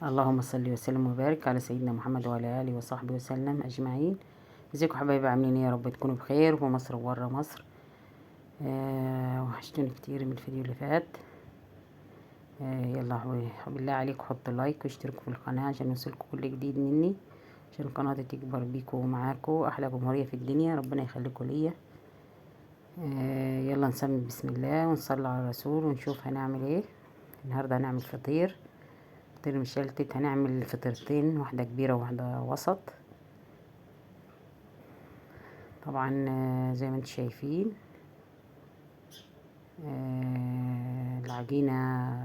اللهم صل وسلم وبارك على سيدنا محمد وعلى اله وصحبه وسلم اجمعين. ازيكم حبايبي، عاملين ايه؟ يا رب تكونوا بخير في مصر وبره مصر. وحشتوني كتير من الفيديو اللي فات. يلا بالله عليكم حطوا لايك واشتركوا في القناه عشان يوصلكم كل جديد مني، عشان القناه دي تكبر بيكم ومعاكم احلى جمهوريه في الدنيا. ربنا يخليكم ليا. يلا نسمي بسم الله ونصلي على الرسول ونشوف هنعمل ايه. النهارده هنعمل فطير مشلتت. هنعمل فطيرتين، واحدة كبيرة وواحدة وسط. طبعا زي ما انتم شايفين. العجينة،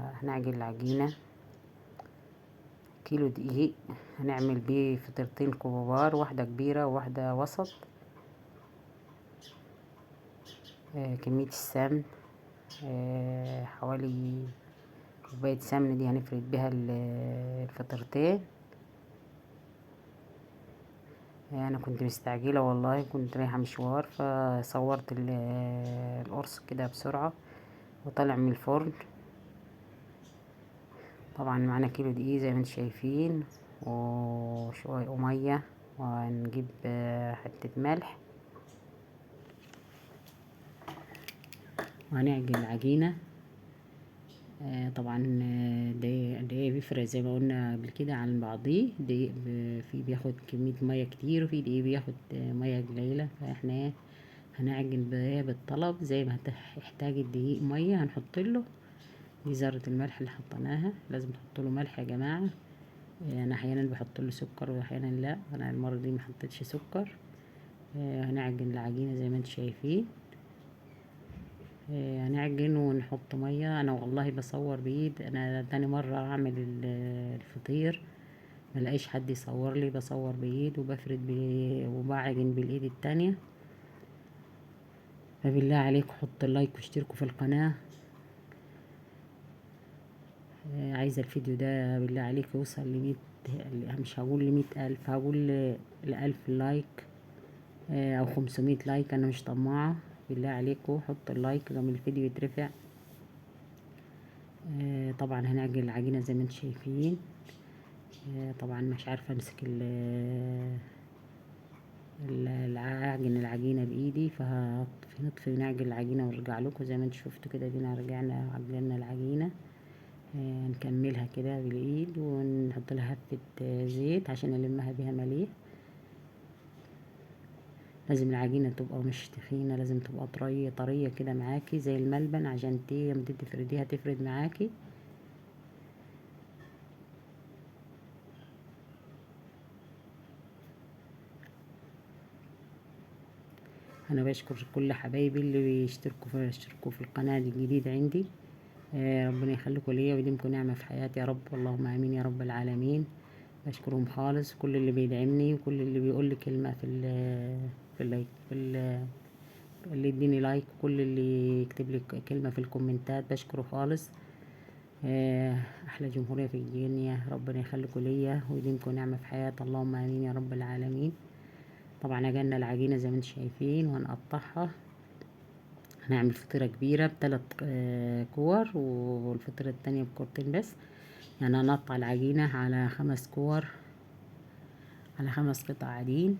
هنعجن العجينة كيلو دقيق. هنعمل بيه فطيرتين كبار، واحدة كبيرة وواحدة وسط. كمية السمن حوالي كوباية سمن، دي هنفرد بيها الفطيرتين. انا كنت مستعجله والله، كنت رايحه مشوار فصورت القرص كده بسرعه وطلع من الفرن. طبعا معانا كيلو دقيق زي ما انتم شايفين، وشويه وميه، وهنجيب حته ملح، وهنعجن العجينه. طبعا دقيق بيفرق زي ما قلنا قبل كده عن بعضيه. دقيق فيه بياخد كمية مية كتير، وفي دقيق بياخد مية قليلة. فاحنا هنعجن بالطلب زي ما هتحتاج الدقيق مية هنحط له. دي ذرة الملح اللي حطيناها، لازم تحط له ملح يا جماعة. انا احيانا بحط له سكر واحيانا لا، انا المرة دي ما حطيتش سكر. هنعجن العجينة زي ما انتم شايفين. هنعجن ونحط ميه. انا والله بصور بايد، انا تاني مره اعمل الفطير، ملاقيش حد يصور لي، بصور بايد وبفرد وبعجن بالايد التانية. فبالله عليكم حطوا اللايك واشتركوا في القناه. عايزه الفيديو ده بالله عليك يوصل ل100، مش هقول ل100,000، هقول ل1000 لايك او 500 لايك. انا مش طماعه. بالله عليكم حطوا اللايك قبل الفيديو يترفع. طبعا هنعجن العجينه زي ما انتم شايفين. طبعا مش عارفه امسك اعجن العجينه بايدي، فهنطفي ونعجن العجينه ونرجع لكم زي ما انتم شفتوا كده. دينا رجعنا عجلنا العجينه. نكملها كده بالايد ونحط لها حبه زيت عشان نلمها بيها مليح. لازم العجينه تبقى مش تخينه، لازم تبقى طريه كده معاكي زي الملبن، عشان لما تفرديها تفرد معاكي. انا بشكر كل حبايبي اللي بيشتركوا في القناه دي الجديده عندي. ربنا يخليكم ليا ويديمكم نعمة في حياتي يا رب، اللهم امين يا رب العالمين. بشكرهم خالص، كل اللي بيدعمني وكل اللي بيقول لي كلمة في اللايك، اللي يديني لايك، كل اللي يكتب لي كلمة في الكومنتات بشكره خالص. احلى جمهورية في الدنيا. ربنا يخليكم ليا ويديمكم نعمة في حياتي، اللهم امين يا رب العالمين. طبعا عجلنا العجينة زي ما انتم شايفين وهنقطعها. هنعمل فطيرة كبيرة ب3 كور، والفطيرة التانية بكورتين بس. يعني هنقطع العجينة على 5 كور، على 5 قطع عجين.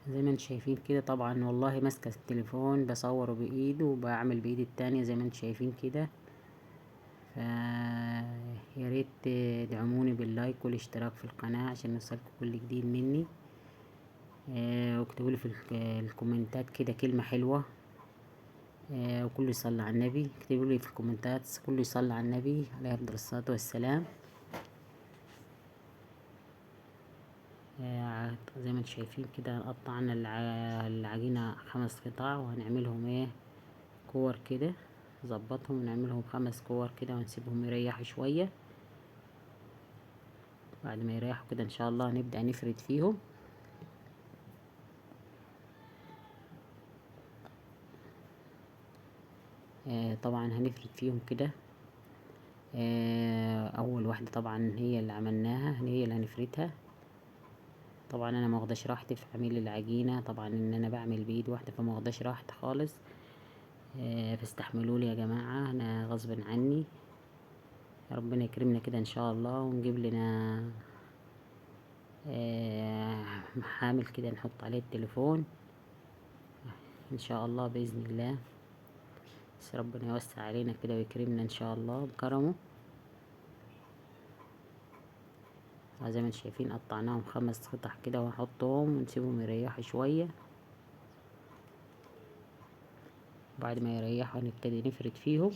زي ما انتم شايفين كده. طبعا والله ماسكة التليفون بصوره بايد وبعمل بايد التانية زي ما انتم شايفين كده. يا ريت تدعموني باللايك والاشتراك في القناة عشان يوصلكم كل جديد مني. واكتبولي في الكومنتات كده كلمة حلوة. وكله يصلي على النبي. اكتبولي في الكومنتات كله يصلي على النبي عليه افضل الصلاة والسلام. زي ما انتم شايفين كده قطعنا العجينة 5 قطع، وهنعملهم ايه كور كده. نظبطهم ونعملهم 5 كور كده ونسيبهم يريحوا شوية. بعد ما يريحوا كده ان شاء الله نبدأ نفرد فيهم. طبعا هنفرد فيهم كده. اول واحدة طبعا هي اللي عملناها، هي اللي هنفردها. طبعا انا ما واخداش راحتي في عميل العجينه، طبعا ان انا بعمل بايد واحده فما واخداش راحتي خالص. فاستحملوا لي يا جماعه، انا غصب عني. ربنا يكرمنا كده ان شاء الله ونجيب لنا محامل كده نحط عليه التليفون ان شاء الله باذن الله. بس ربنا يوسع علينا كده ويكرمنا ان شاء الله بكرمه. زي ما انتم شايفين قطعناهم 5 قطع كده وهحطهم ونسيبهم يريحوا شويه. بعد ما يريحوا نبتدي نفرد فيهم.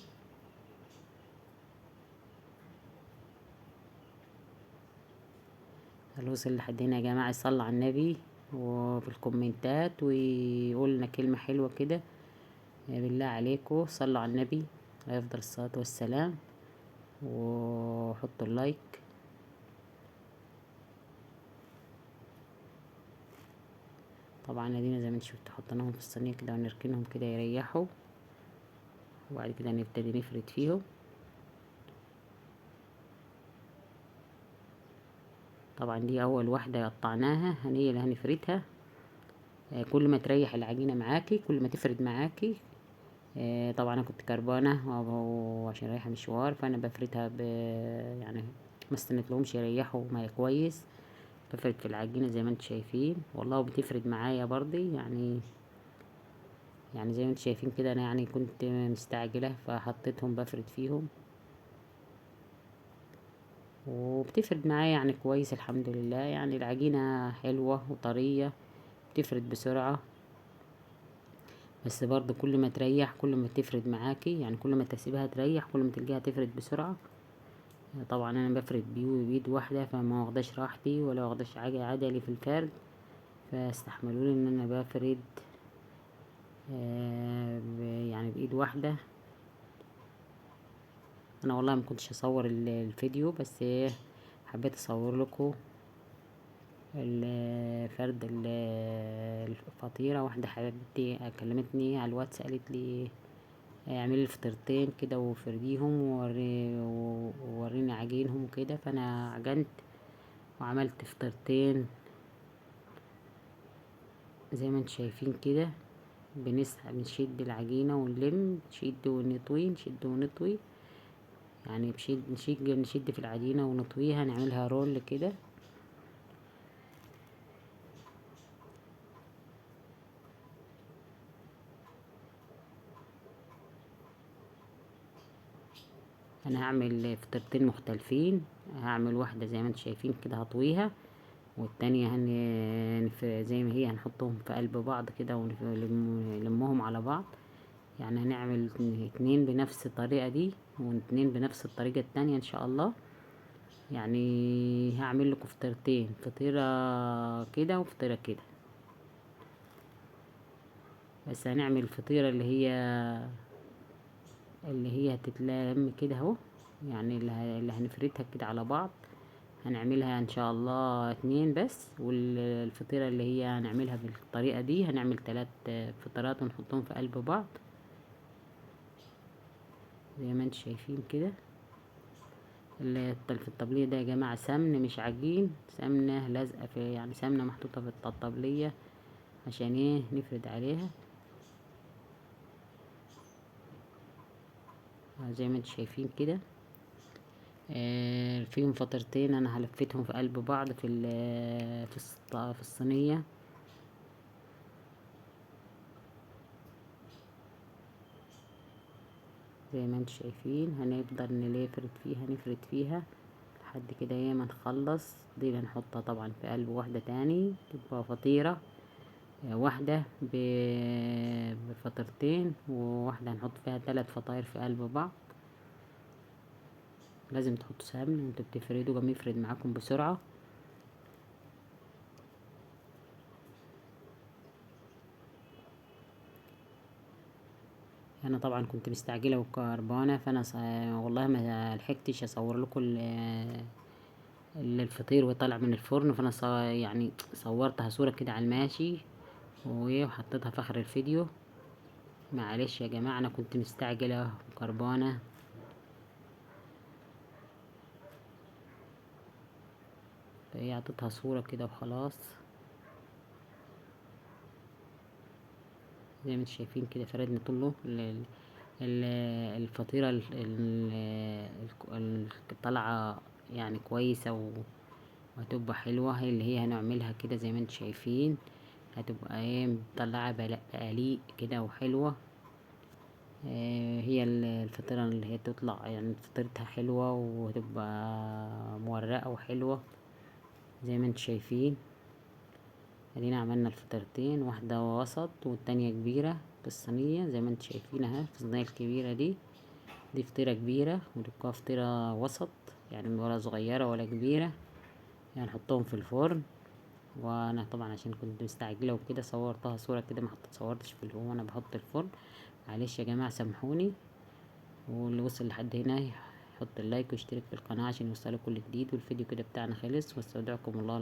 اللي وصل لحد هنا يا جماعه يصلي على النبي وفي الكومنتات ويقول لنا كلمه حلوه كده. بالله عليكم صلوا على النبي عليه افضل الصلاه والسلام، وحطوا اللايك. طبعا ادينا زي ما انتم شفتوا حطيناهم في الصينيه كده ونركنهم كده يريحوا، وبعد كده نبتدي نفرد فيهم. طبعا دي اول واحده قطعناها هي اللي هنفردها. كل ما تريح العجينه معاكي كل ما تفرد معاكي. طبعا انا كنت كربانه وعشان رايحه مشوار فانا بفردها يعني ما استنيتلهمش يريحوا ما كويس. بفرد في العجينه زي ما انتم شايفين والله بتفرد معايا برضي يعني زي ما انتم شايفين كده. انا يعني كنت مستعجله فحطيتهم بفرد فيهم وبتفرد معايا يعني كويس الحمد لله. يعني العجينه حلوه وطريه بتفرد بسرعه. بس برضو كل ما تريح كل ما تفرد معاكي، يعني كل ما تسيبها تريح كل ما تلقيها تفرد بسرعه. طبعا انا بفرد بيد واحده فما واخداش راحتي ولا واخداش عجلي في الفرد، فاستحملوني ان انا بفرد يعني بايد واحده. انا والله ما كنتش اصور الفيديو بس حبيت اصور لكم فرد الفطيره. واحده حبيبتي كلمتني على الواتس قالت لي اعملي الفطيرتين كده وفرديهم ووريني عجينهم وكده. فانا عجنت وعملت فطيرتين زي ما انتم شايفين كده. بنسحب نشد العجينه ونلم نشد ونطوي نشد ونطوي، يعني نشد في العجينه ونطويها نعملها رول كده. انا هعمل فطيرتين مختلفين. هعمل واحده زي ما انتم شايفين كده هطويها، والتانية زي ما هي هنحطهم في قلب بعض كده ونلمهم على بعض. يعني هنعمل 2 بنفس الطريقة دي و2 بنفس الطريقة التانية ان شاء الله. يعني هعمل لكم فطيرتين، فطيرة كده وفطيرة كده. بس هنعمل الفطيرة اللي هي هتتلم كده اهو، يعني اللي هنفردها كده على بعض. هنعملها ان شاء الله 2 بس. والفطيرة اللي هي هنعملها بالطريقة دي هنعمل 3 فطيرات ونحطهم في قلب بعض زي ما انتم شايفين كده. في الطبلية ده يا جماعة سمن مش عجين، سمنة لازقة في، يعني سمنة محطوطة في الطبلية عشان ايه نفرد عليها زي ما انتم شايفين كده. فيهم فطيرتين انا هلفتهم في قلب بعض في الصينية. زي ما انتم شايفين هنفضل نفرد فيها لحد كده ايه ما نخلص. دي هنحطها طبعا في قلب واحدة تاني تبقى فطيرة واحدة بفطيرتين، وواحدة هنحط فيها 3 فطاير في قلب بعض. لازم تحطوا سمن وانتوا بتفردوا قام يفرد معاكم بسرعة. انا طبعا كنت مستعجله وكربانه فانا والله ما لحقتش اصور لكم الفطير وطلع من الفرن. فانا يعني صورتها صوره كده على الماشي وحطيتها في اخر الفيديو. معلش يا جماعه انا كنت مستعجله وكربانه. فهي عطيتها صوره كده وخلاص. زي ما انتم شايفين كده فردنا طوله الفطيرة طالعة يعني كويسة وهتبقى حلوة. هي اللي هي هنعملها كده زي ما انتم شايفين، هتبقى ايه مطلعة بقليق كده وحلوة. هي الفطيرة اللي هي تطلع يعني فطيرتها حلوة وهتبقى مورقة وحلوة زي ما انتم شايفين. ادينا عملنا الفطيرتين، واحدة وسط والتانية كبيرة في الصينية زي ما انتم شايفين اهي. في الصينية الكبيرة دي فطيرة كبيرة، ودي فطيرة وسط يعني ولا صغيرة ولا كبيرة، يعني نحطهم في الفرن. وانا طبعا عشان كنت مستعجلة وكده صورتها صورة كده، ما صورتش في الفرن وانا بحط الفرن. معلش يا جماعة سامحوني. واللي وصل لحد هنا يحط اللايك ويشترك في القناة عشان يوصله كل جديد. والفيديو كده بتاعنا خلص، واستودعكم الله.